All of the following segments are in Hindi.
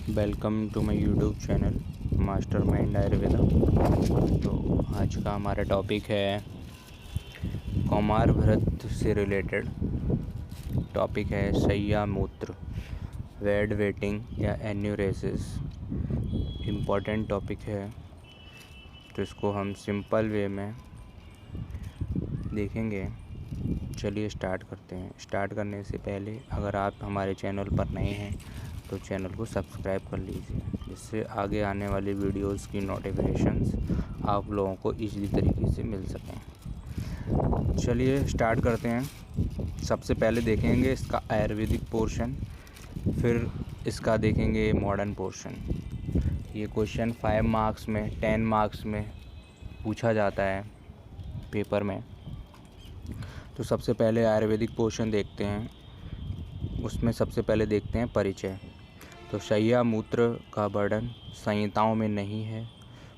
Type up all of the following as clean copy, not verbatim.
Welcome to my YouTube channel mastermind Ayurveda. तो आज का हमारा टॉपिक है कौमार व्रत से रिलेटेड टॉपिक है शैया मूत्र, वेड वेटिंग या एन्यूरेसिस। इम्पॉर्टेंट टॉपिक है, तो इसको हम सिंपल वे में देखेंगे। चलिए स्टार्ट करते हैं। स्टार्ट करने से पहले अगर आप हमारे चैनल पर नए हैं तो चैनल को सब्सक्राइब कर लीजिए, जिससे आगे आने वाली वीडियोस की नोटिफिकेशंस आप लोगों को इजीली तरीके से मिल सकें। चलिए स्टार्ट करते हैं। सबसे पहले देखेंगे इसका आयुर्वेदिक पोर्शन, फिर इसका देखेंगे मॉडर्न पोर्शन। ये क्वेश्चन 5 मार्क्स में 10 मार्क्स में पूछा जाता है पेपर में। तो सबसे पहले आयुर्वेदिक पोर्शन देखते हैं। उसमें सबसे पहले देखते हैं परिचय। तो शैया मूत्र का वर्णन संहिताओं में नहीं है,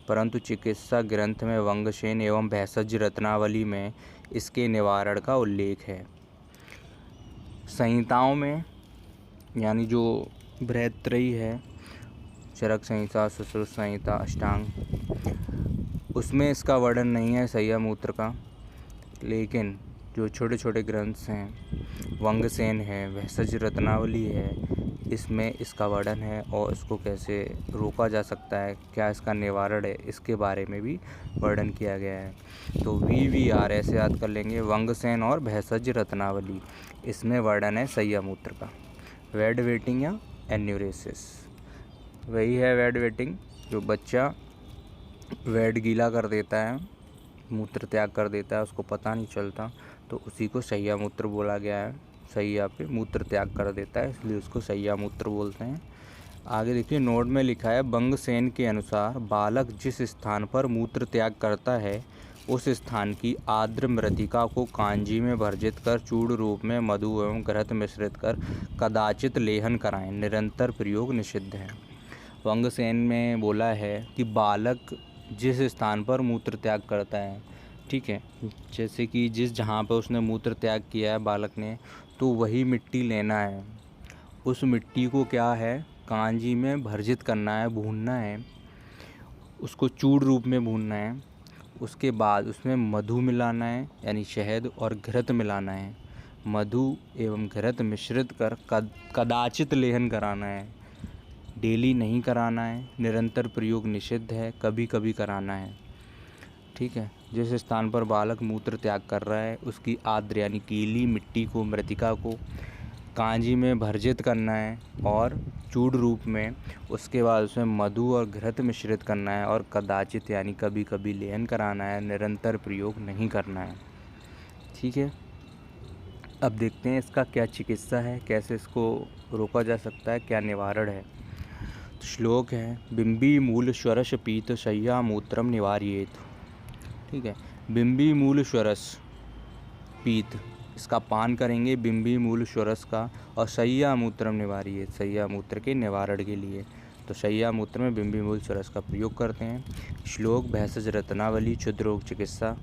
परंतु चिकित्सा ग्रंथ में वंगसेन एवं भेषज रत्नावली में इसके निवारण का उल्लेख है। संहिताओं में यानी जो बृहत्त्रयी है, चरक संहिता, सुश्रुत संहिता, अष्टांग, उसमें इसका वर्णन नहीं है शैया मूत्र का। लेकिन जो छोटे छोटे ग्रंथ हैं, वंगसेन है, भेषज रत्नावली है, इसमें इसका वर्णन है और इसको कैसे रोका जा सकता है, क्या इसका निवारण है, इसके बारे में भी वर्णन किया गया है। तो VVR ऐसे याद कर लेंगे, वंगसेन और भेषज रत्नावली, इसमें वर्णन है शैया मूत्र का। वेड वेटिंग या एन्यूरेसिस वही है। वेड वेटिंग, जो बच्चा वेड गीला कर देता है, मूत्र त्याग कर देता है, उसको पता नहीं चलता, तो उसी को शैया मूत्र बोला गया है। शैया पे मूत्र त्याग कर देता है, इसलिए उसको शैया मूत्र बोलते हैं। आगे देखिए, नोट में लिखा है वंगसेन के अनुसार बालक जिस स्थान पर मूत्र त्याग करता है उस स्थान की आर्द्र मृतिका को कांजी में भर्जित कर चूर्ण रूप में मधु एवं घृत मिश्रित कर कदाचित लेहन कराएं, निरंतर प्रयोग निषिद्ध है। वंगसेन में बोला है कि बालक जिस स्थान पर मूत्र त्याग करता है, ठीक है, जैसे कि जहाँ पर उसने मूत्र त्याग किया है बालक ने, तो वही मिट्टी लेना है। उस मिट्टी को क्या है, कांजी में भर्जित करना है, भूनना है, उसको चूर्ण रूप में भूनना है। उसके बाद उसमें मधु मिलाना है, यानी शहद, और घृत मिलाना है। मधु एवं घृत मिश्रित कर कदाचित लेहन कराना है, डेली नहीं कराना है। निरंतर प्रयोग निषिद्ध है, कभी कभी कराना है, ठीक है। जिस स्थान पर बालक मूत्र त्याग कर रहा है उसकी आर्द्र यानी गीली मिट्टी को, मृतिका को कांजी में भर्जित करना है और चूर्ण रूप में, उसके बाद उसमें मधु और घृत मिश्रित करना है और कदाचित यानी कभी कभी लेहन कराना है, निरंतर प्रयोग नहीं करना है, ठीक है। अब देखते हैं इसका क्या चिकित्सा है, कैसे इसको रोका जा सकता है, क्या निवारण है। तो श्लोक है, बिंबी मूल स्वरस पीत शैया मूत्रम निवार्येत, ठीक है। बिंबी मूल स्वरस पीत, इसका पान करेंगे बिंबी मूल स्वरस का, और शैया मूत्रम निवार्येत, शैया मूत्र के निवारण के लिए। तो शैया मूत्र में बिंबी मूल स्वरस का प्रयोग करते हैं। श्लोक भेषज रत्नावली क्षुद्र रोग चिकित्सा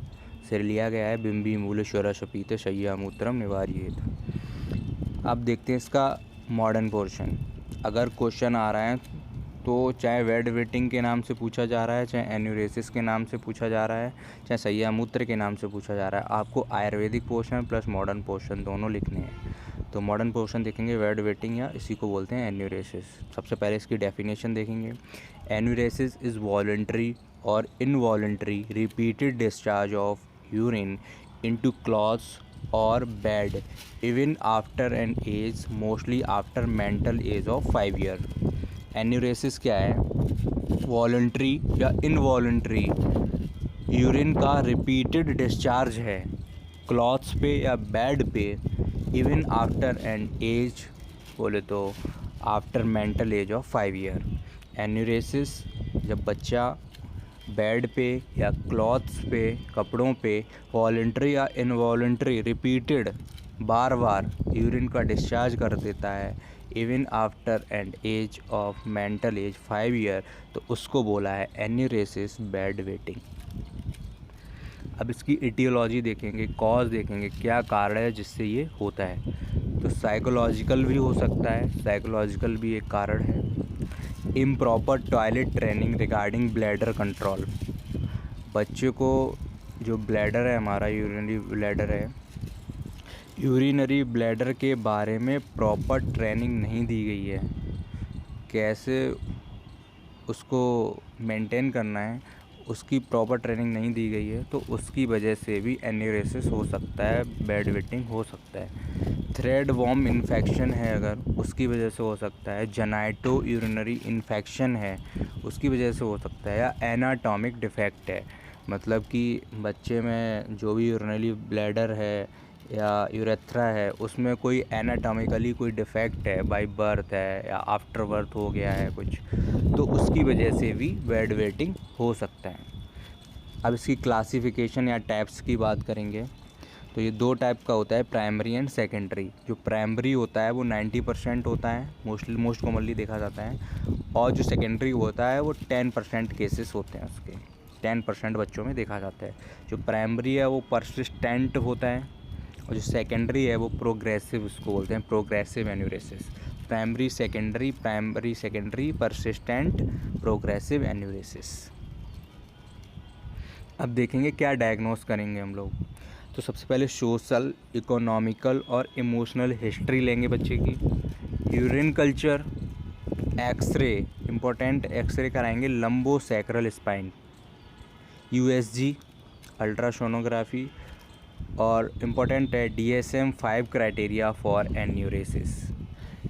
से लिया गया है, बिंबी मूल स्वरस पीत शैया मूत्रम निवार्येत। अब देखते हैं इसका मॉडर्न पोर्शन। अगर क्वेश्चन आ रहा है तो चाहे वेड वेटिंग के नाम से पूछा जा रहा है, चाहे एन्यूरेसिस के नाम से पूछा जा रहा है, चाहे शैया मूत्र के नाम से पूछा जा रहा है, आपको Ayurvedic portion plus modern portion दोनों लिखने हैं। तो मॉडर्न पोर्शन देखेंगे वेड वेटिंग, या इसी को बोलते हैं एन्यूरेसिस। सबसे पहले इसकी डेफिनेशन देखेंगे। Enuresis is voluntary or involuntary repeated discharge of urine into clothes or bed even after an age, mostly after mental age of 5 year. Enuresis क्या है, वॉलंटरी या इनवॉलंटरी यूरिन का रिपीटेड डिस्चार्ज है क्लॉथ्स पे या बेड पे, इवन आफ्टर एन एज, बोले तो after mental age of 5 year. Enuresis जब बच्चा बेड पे या क्लॉथ्स पे, कपड़ों पे वॉलंटरी या इनवॉलंटरी रिपीटेड बार बार यूरिन का डिस्चार्ज कर देता है, even after end age of mental age 5 year, तो उसको बोला है एन्यूरेसिस बेड वेटिंग। अब इसकी एटियोलॉजी देखेंगे, कॉज देखेंगे, क्या कारण है जिससे ये होता है। तो साइकोलॉजिकल भी हो सकता है, साइकोलॉजिकल भी एक कारण है, improper toilet training regarding bladder control. बच्चे को जो ब्लैडर है, हमारा यूरिनरी ब्लैडर है, यूरिनरी ब्लैडर के बारे में प्रॉपर ट्रेनिंग नहीं दी गई है, कैसे उसको मेंटेन करना है उसकी प्रॉपर ट्रेनिंग नहीं दी गई है, तो उसकी वजह से भी एन्यूरेसिस हो सकता है, बेड वेटिंग हो सकता है। थ्रेड वॉर्म इन्फेक्शन है अगर, उसकी वजह से हो सकता है। जेनाइटो यूरिनरी इन्फेक्शन है, उसकी वजह से हो सकता है। या एनाटॉमिक डिफेक्ट है, मतलब कि बच्चे में जो भी यूरिनरी ब्लैडर है या यूरेथ्रा है उसमें कोई एनाटॉमिकली कोई डिफेक्ट है, बाय बर्थ है या आफ्टर बर्थ हो गया है कुछ, तो उसकी वजह से भी बेड वेटिंग हो सकता है। अब इसकी क्लासिफिकेशन या टाइप्स की बात करेंगे तो ये 2 टाइप का होता है, प्राइमरी एंड सेकेंडरी। जो प्राइमरी होता है वो 90% होता है, मोस्ट कॉमनली देखा जाता है, और जो सेकेंडरी होता है वो 10% केसेस होते हैं उसके, 10% बच्चों में देखा जाता है। जो प्राइमरी है वो परसिस्टेंट होता है, और जो सेकेंडरी है वो प्रोग्रेसिव, उसको बोलते हैं progressive enuresis. Primary secondary, persistent, progressive enuresis. अब देखेंगे क्या डायग्नोस करेंगे हम लोग। तो सबसे पहले सोशल, इकोनॉमिकल और इमोशनल हिस्ट्री लेंगे बच्चे की। Urine culture, xray, important xray कराएंगे, lumbo sacral spine, USG, ultrasonography, और इम्पोर्टेंट है DSM-5 criteria for enuresis.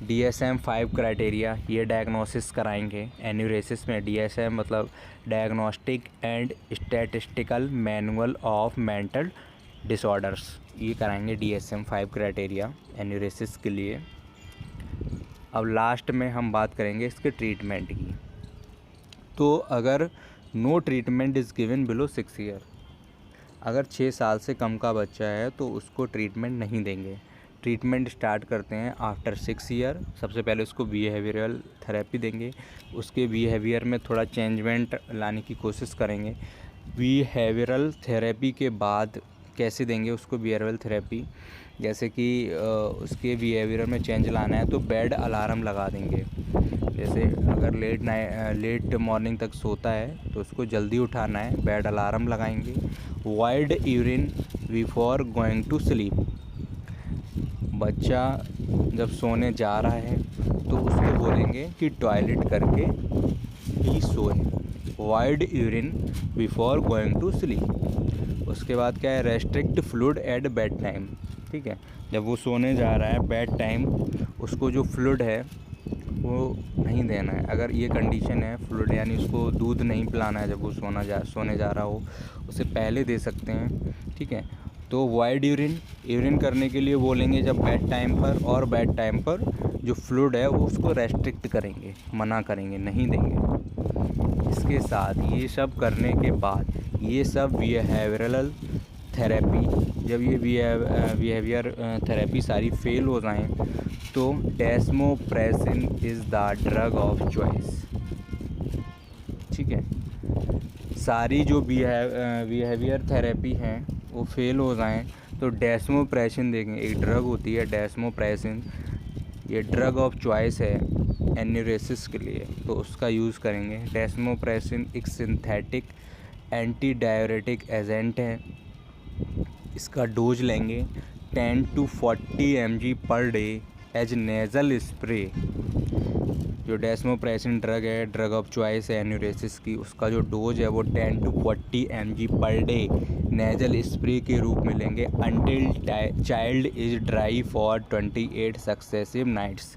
DSM-5 criteria, ये डायग्नोसिस कराएंगे एन्यूरेसिस में। DSM मतलब diagnostic and statistical manual of mental disorders, ये कराएंगे DSM-5 क्राइटेरिया एन्यूरेसिस के लिए। अब लास्ट में हम बात करेंगे इसके ट्रीटमेंट की। तो अगर no treatment is given below 6 year, अगर 6 साल से कम का बच्चा है तो उसको ट्रीटमेंट नहीं देंगे। ट्रीटमेंट स्टार्ट करते हैं आफ्टर 6 ईयर। सबसे पहले उसको बिहेवियरल थेरेपी देंगे, उसके बिहेवियर में थोड़ा चेंजमेंट लाने की कोशिश करेंगे। बिहेवियरल थेरेपी के बाद कैसे देंगे उसको बिहेवियरल थेरेपी, जैसे कि उसके बिहेवियर में चेंज लाना है तो बेड अलार्म लगा देंगे। जैसे अगर लेट मॉर्निंग तक सोता है तो उसको जल्दी उठाना है, बेड अलार्म लगाएंगे। Void urine before going to sleep, बच्चा जब सोने जा रहा है तो उसको बोलेंगे कि टॉयलेट करके ही सोए। Void urine before going to sleep. उसके बाद क्या है, restrict fluid at bed time, ठीक है, जब वो सोने जा रहा है बेड टाइम उसको जो फ्लूइड है वो नहीं देना है। अगर ये कंडीशन है फ्लूइड यानी उसको दूध नहीं पिलाना है जब वो सोने जा रहा हो, उसे पहले दे सकते हैं, ठीक है। तो वाइड यूरिन करने के लिए बोलेंगे जब बेड टाइम पर, और बेड टाइम पर जो फ्लूइड है वो उसको रेस्ट्रिक्ट करेंगे, मना करेंगे, नहीं देंगे। इसके साथ ये सब करने के बाद ये सब बिहेवियरल थेरेपी, जब ये बिहेवियर थेरेपी सारी फेल हो जाएं तो desmopressin is the drug of choice, ठीक है। सारी जो बिहेवियर थेरेपी हैं वो फेल हो जाएं तो डेस्मोप्रेसिन देंगे, एक ड्रग होती है डेस्मोप्रेसिन, ये ड्रग ऑफ चॉइस है एन्यूरेसिस के लिए, तो उसका यूज़ करेंगे। डेस्मोप्रेसिन एक सिंथेटिक एंटी डायरेटिक एजेंट है, इसका डोज लेंगे 10 to 40 mg per day as nasal spray. जो डेस्मोप्रेसिन ड्रग है, ड्रग ऑफ चॉइस है एन्यूरेसिस की, उसका जो डोज है वो 10 to 40 mg per day nasal spray के रूप में लेंगे until child is dry for 28 successive nights.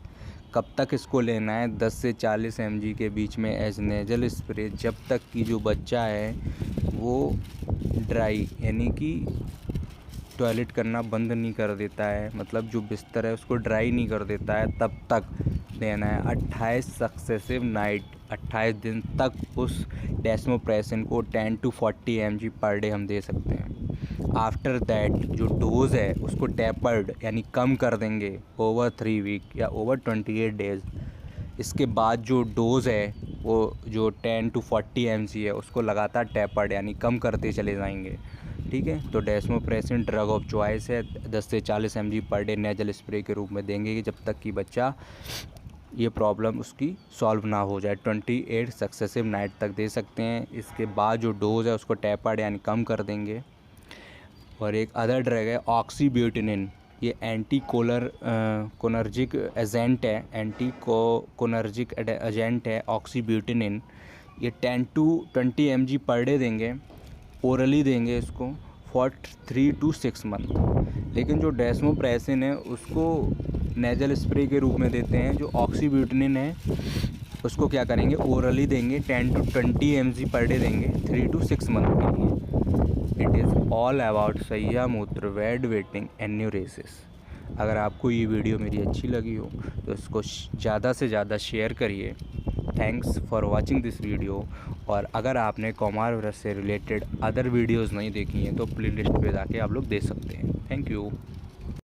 कब तक इसको लेना है, 10 से 40 mg के बीच में एज नेज़ल स्प्रे, जब तक कि जो बच्चा है वो ड्राई यानी कि टॉयलेट करना बंद नहीं कर देता है, मतलब जो बिस्तर है उसको ड्राई नहीं कर देता है, तब तक देना है। 28 सक्सेसिव नाइट, 28 दिन तक उस डेस्मोप्रेसिन को 10 to 40 mg पर डे हम दे सकते हैं। आफ्टर दैट जो डोज़ है उसको टेपर्ड यानी कम कर देंगे ओवर 3 वीक या ओवर 28 डेज़। इसके बाद जो डोज़ है वो जो 10 to 40 mg है उसको लगातार टेपर्ड यानी कम करते चले जाएंगे, ठीक है। तो डेस्मोप्रेसिन ड्रग ऑफ चॉइस है, 10 से 40 mg per day nasal spray के रूप में देंगे जब तक कि बच्चा ये प्रॉब्लम उसकी सॉल्व ना हो जाए। 28 सक्सेसिव नाइट तक दे सकते हैं। इसके बाद जो डोज़ है उसको टैपर्ड यानी कम कर देंगे। और एक अदर ड्रग है ऑक्सीब्यूटिनिन, ये एंटी कोनर्जिक एजेंट है, कोनर्जिक एजेंट है ऑक्सीब्यूटिनिन। ये 10 to 20 mg पर डे देंगे, ओरली देंगे इसको फॉर 3 to 6 मंथ। लेकिन जो डेस्मोप्रेसिन है उसको नेजल स्प्रे के रूप में देते हैं। जो ऑक्सीब्यूटिनिन है उसको क्या करेंगे, ओरली देंगे, 10 to 20 mg पर डे देंगे 3 to 6 मंथ के लिए। इट इज़ ऑल अबाउट सैया मूत्र, बेड वेटिंग, एन्यूरेसिस। अगर आपको ये वीडियो मेरी अच्छी लगी हो तो इसको ज़्यादा से ज़्यादा शेयर करिए। Thanks for watching this video. और अगर आपने कौमार व्रत से रिलेटेड अदर वीडियोज़ नहीं देखी हैं तो प्लेलिस्ट पे जाके आप लोग देख सकते हैं। Thank you.